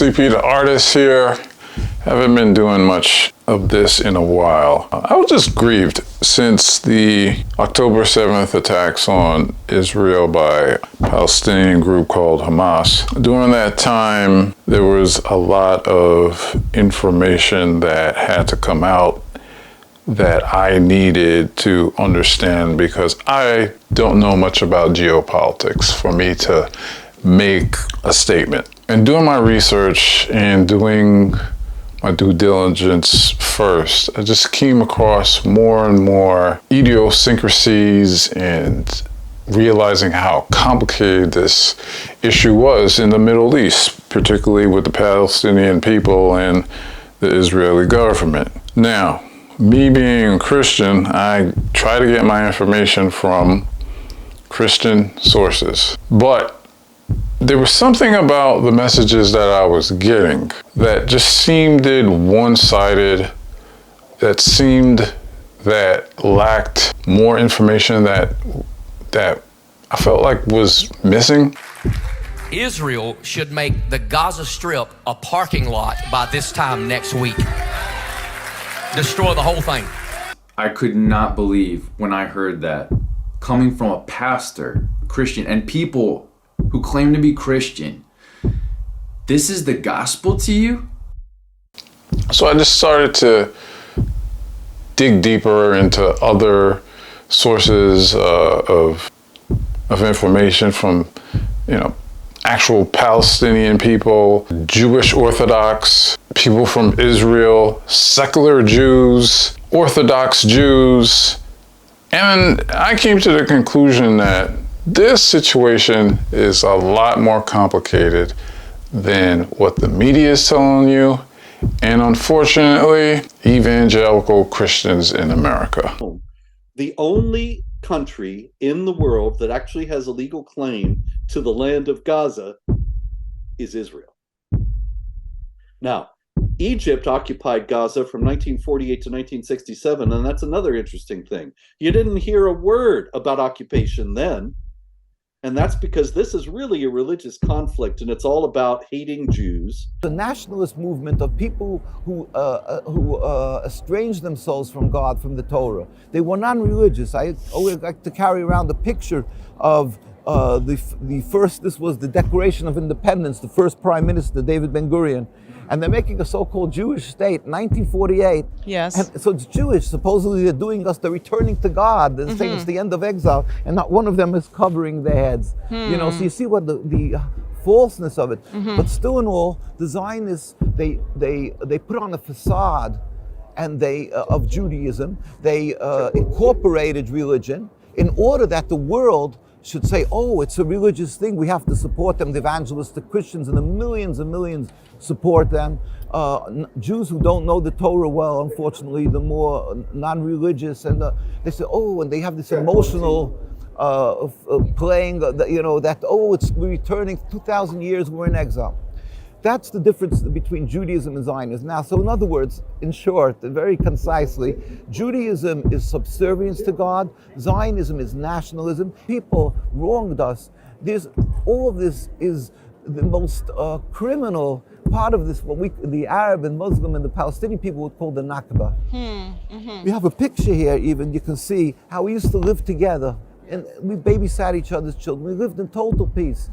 CP the artist here. Haven't been doing much of this in a while. I was just grieved since the October 7th attacks on Israel by a Palestinian group called Hamas. During that time, there was a lot of information that had to come out that I needed to understand because I don't know much about geopolitics for me to make a statement. And doing my research and doing my due diligence first, I just came across more and more idiosyncrasies and realizing how complicated this issue was in the Middle East, particularly with the Palestinian people and the Israeli government. Now, me being a Christian, I try to get my information from Christian sources, but there was something about the messages that I was getting that just seemed one-sided, that lacked more information that I felt like was missing. Israel should make the Gaza Strip a parking lot by this time next week. Destroy the whole thing. I could not believe when I heard that coming from a pastor, Christian, and people who claim to be Christian. This is the gospel to you? So I just started to dig deeper into other sources of information from, actual Palestinian people, Jewish Orthodox, people from Israel, secular Jews, Orthodox Jews. And I came to the conclusion that this situation is a lot more complicated than what the media is telling you, and unfortunately, evangelical Christians in America. The only country in the world that actually has a legal claim to the land of Gaza is Israel. Now, Egypt occupied Gaza from 1948 to 1967, and that's another interesting thing. You didn't hear a word about occupation then. And that's because this is really a religious conflict, and it's all about hating Jews. The nationalist movement of people who estranged themselves from God, from the Torah. They were non-religious. I always like to carry around the picture of the first, this was the Declaration of Independence, the first Prime Minister, David Ben-Gurion. And they're making a so-called Jewish state, 1948. Yes. And so it's Jewish. Supposedly they're returning to God. They're saying it's the end of exile, and not one of them is covering their heads. So you see what the falseness of it. But still in all, the Zionists, they put on a facade and of Judaism. They incorporated religion in order that the world should say, oh, it's a religious thing, we have to support them. The evangelistic Christians and the millions and millions support them. Jews who don't know the Torah well, unfortunately, the more non-religious, and they say, oh, and they have this emotional playing, it's we're returning 2,000 years, we're in exile. That's the difference between Judaism and Zionism. Now, so in other words, in short, very concisely, Judaism is subservience to God, Zionism is nationalism. People wronged us. All of this is the most criminal part of this, the Arab and Muslim and the Palestinian people would call the Nakba. We have a picture here even, you can see how we used to live together, and we babysat each other's children. We lived in total peace.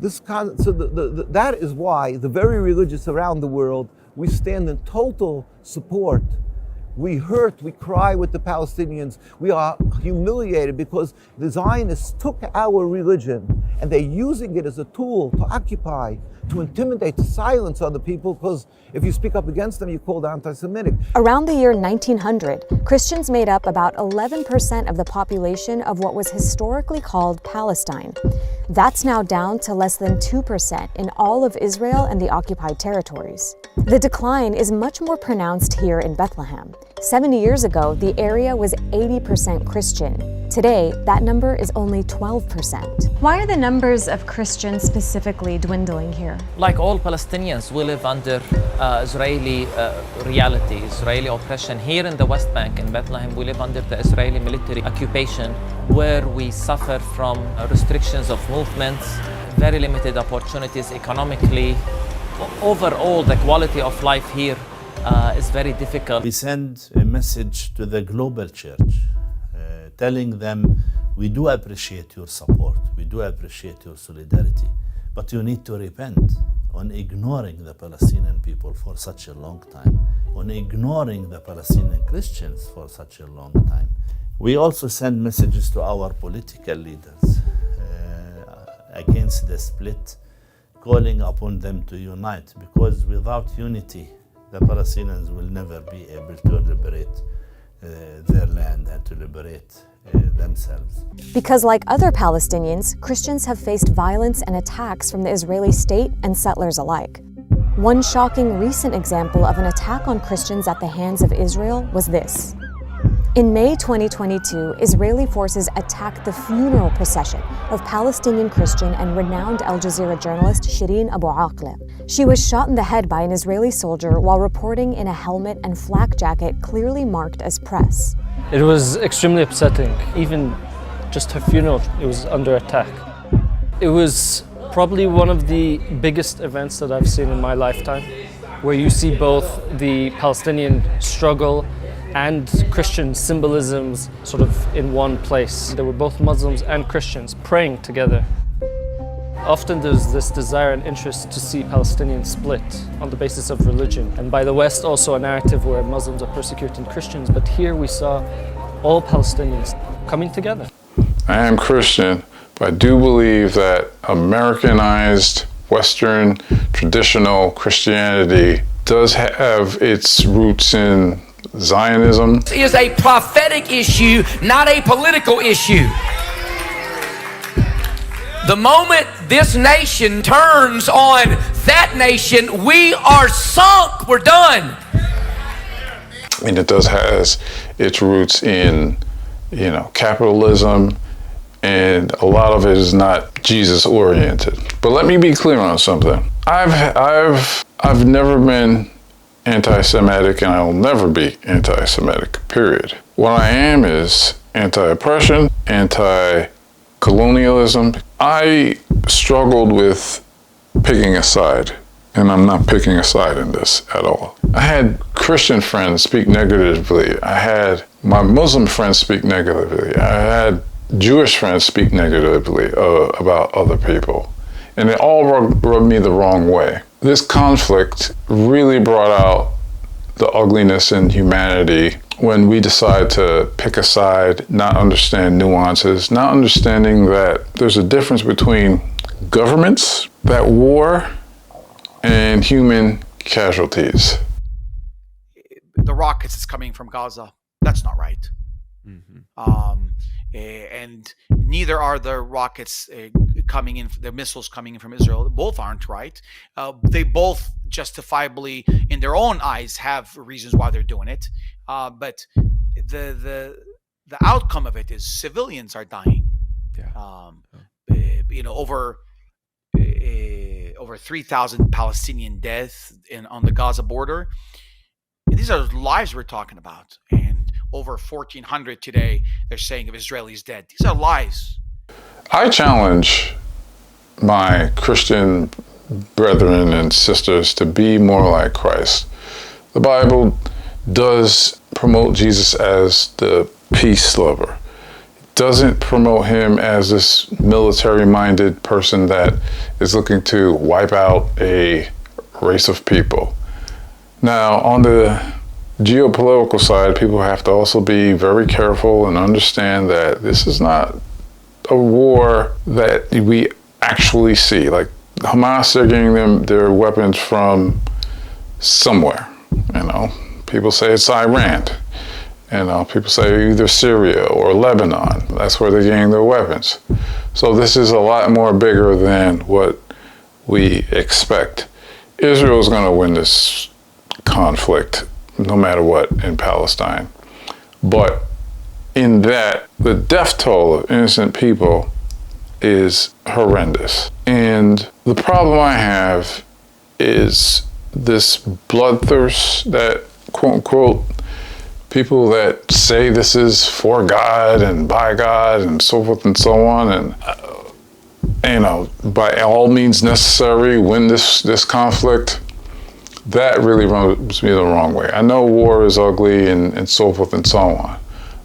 That is why the very religious around the world, we stand in total support. We hurt, we cry with the Palestinians. We are humiliated because the Zionists took our religion and they're using it as a tool to occupy, to intimidate, to silence other people, because if you speak up against them, you're called anti-Semitic. Around the year 1900, Christians made up about 11% of the population of what was historically called Palestine. That's now down to less than 2% in all of Israel and the occupied territories. The decline is much more pronounced here in Bethlehem. 70 years ago, the area was 80% Christian. Today, that number is only 12%. Why are the numbers of Christians specifically dwindling here? Like all Palestinians, we live under Israeli reality, Israeli oppression. Here in the West Bank, in Bethlehem, we live under the Israeli military occupation, where we suffer from restrictions of movement, very limited opportunities economically, overall, the quality of life here is very difficult. We send a message to the global church, telling them, we do appreciate your support, we do appreciate your solidarity, but you need to repent on ignoring the Palestinian people for such a long time, on ignoring the Palestinian Christians for such a long time. We also send messages to our political leaders against the split, calling upon them to unite, because without unity, the Palestinians will never be able to liberate their land and to liberate themselves. Because like other Palestinians, Christians have faced violence and attacks from the Israeli state and settlers alike. One shocking recent example of an attack on Christians at the hands of Israel was this. In May 2022, Israeli forces attacked the funeral procession of Palestinian Christian and renowned Al Jazeera journalist Shireen Abu Akleh. She was shot in the head by an Israeli soldier while reporting in a helmet and flak jacket clearly marked as press. It was extremely upsetting. Even just her funeral, it was under attack. It was probably one of the biggest events that I've seen in my lifetime, where you see both the Palestinian struggle and Christian symbolisms sort of in one place. They were both Muslims and Christians praying together. Often there's this desire and interest to see Palestinians split on the basis of religion, and by the West also a narrative where Muslims are persecuting Christians, but here we saw all Palestinians coming together. I am Christian, but I do believe that Americanized Western traditional Christianity does have its roots in Zionism. It is a prophetic issue, not a political issue. The moment this nation turns on that nation, we are sunk. We're done. I mean, it does has its roots in, capitalism, and a lot of it is not Jesus oriented. But let me be clear on something. I've never been anti-Semitic, and I will never be anti-Semitic, period. What I am is anti-oppression, anti-colonialism. I struggled with picking a side, and I'm not picking a side in this at all. I had Christian friends speak negatively. I had my Muslim friends speak negatively. I had Jewish friends speak negatively about other people. And it all rubbed me the wrong way. This conflict really brought out the ugliness in humanity when we decide to pick a side, not understand nuances, not understanding that there's a difference between governments that war and human casualties. The rockets is coming from Gaza. That's not right. And neither are the rockets coming in, the missiles coming in from Israel. Both aren't right. They both justifiably, in their own eyes, have reasons why they're doing it. But the outcome of it is civilians are dying. Over 3,000 Palestinian deaths on the Gaza border. These are lives we're talking about. And over 1,400 today, they're saying of Israelis dead. These are lies. I challenge my Christian brethren and sisters to be more like Christ. The Bible does promote Jesus as the peace lover. It doesn't promote him as this military-minded person that is looking to wipe out a race of people. Now, on the geopolitical side, people have to also be very careful and understand that this is not a war that we actually see. Like Hamas, they're getting their weapons from somewhere. People say it's Iran. People say either Syria or Lebanon. That's where they're getting their weapons. So this is a lot more bigger than what we expect. Israel is going to win this conflict no matter what in Palestine. But in that, the death toll of innocent people is horrendous. And the problem I have is this bloodthirst that, quote unquote, people that say this is for God and by God and so forth and so on. by all means necessary, win this conflict, that really rubs me the wrong way. I know war is ugly and so forth and so on,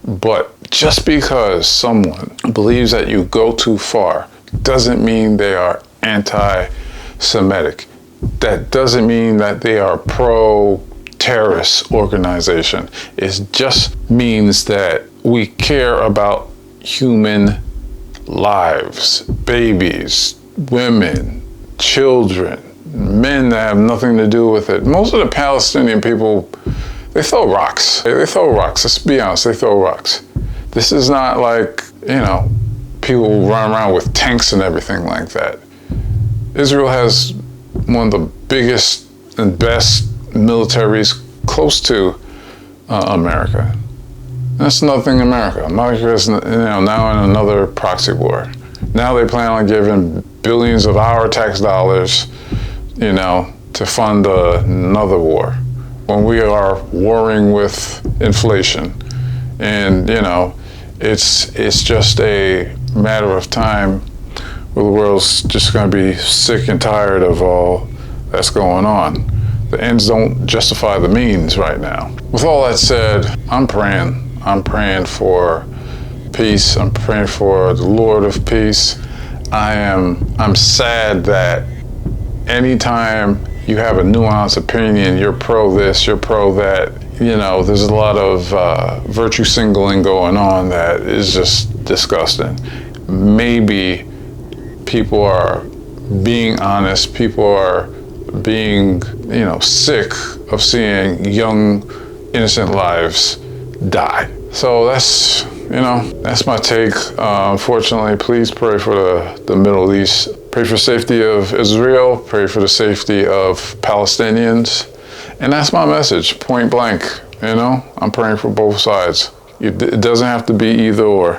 but just because someone believes that you go too far doesn't mean they are anti-Semitic. That doesn't mean that they are pro-terrorist organization. It just means that we care about human lives, babies, women, children, men that have nothing to do with it. Most of the Palestinian people, they throw rocks. They throw rocks. Let's be honest, they throw rocks. This is not like, people run around with tanks and everything like that. Israel has one of the biggest and best militaries close to America. That's nothing America. America is now in another proxy war. Now they plan on giving billions of our tax dollars, to fund another war when we are warring with inflation. And, it's just a matter of time where the world's just going to be sick and tired of all that's going on. The ends don't justify the means right now. With all that said, I'm praying. I'm praying for peace. I'm praying for the Lord of peace. I'm sad that anytime you have a nuanced opinion, you're pro this, you're pro that, there's a lot of virtue signaling going on that is just disgusting. Maybe people are being honest, people are being, sick of seeing young, innocent lives die. So that's my take. Unfortunately, please pray for the Middle East. Pray for the safety of Israel. Pray for the safety of Palestinians. And that's my message, point blank. I'm praying for both sides. It doesn't have to be either or.